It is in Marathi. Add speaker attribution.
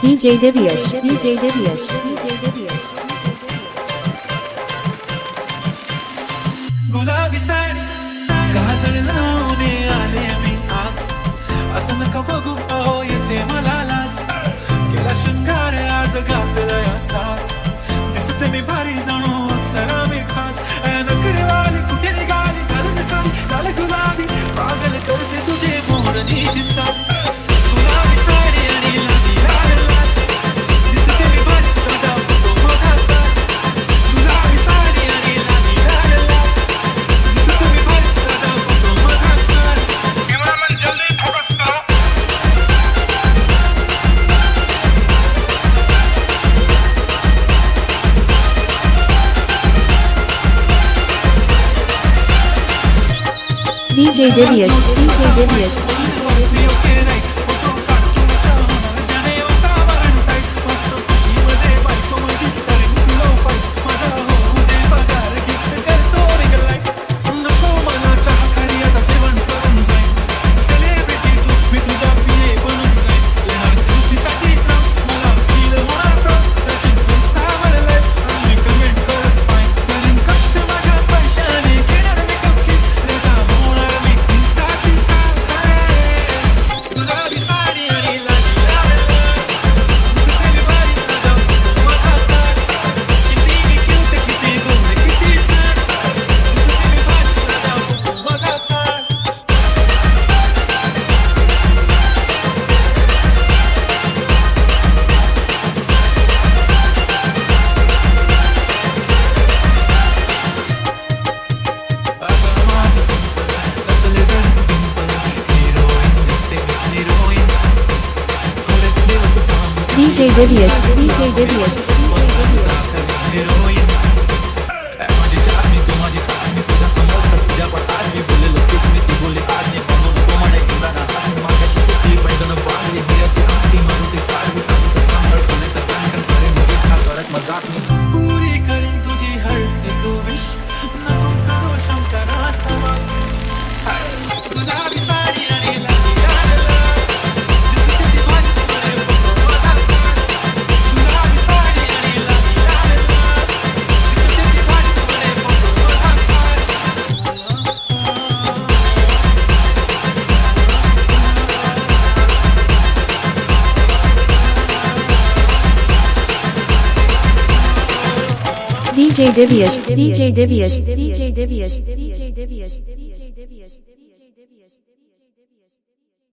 Speaker 1: DJ Divyash, DJ Divyash, DJ Divyash.
Speaker 2: गुलाबी साडी काजळ लावणे आले मी आज असं नका बघू अहो येते मला लाज केला शृंगार आज गातलाय असाच दिसते मी भारी जणू अप्सरा मी खास नखरेवाली कुठे निघाली घालून साडी लाल गुलाबी पागल करते तुझे मोरणी चिंता गुलाबी साडी आणि लाली लाल लाल दिसते मी भारी तुझा फोटो माझा गुलाबी साडी आणि लाली लाल लाल
Speaker 1: DJ Divyash, DJ Divyash. DJ Divyash, DJ Divyash.
Speaker 2: पूरी करीन तुझी हर एक विश नको करू शंकरा समा गुलाबी साडी आणि लाली लाल लाल दिसते भारी तुझे फोटो माझा गुलाबी साडी आणि लाली लाल लाल दिसते भारी तुझे फोटो माझा
Speaker 1: DJ Divyash, DJ Divyash, DJ Divyash, DJ Divyash, DJ Divyash, DJ Divyash, DJ Divyash.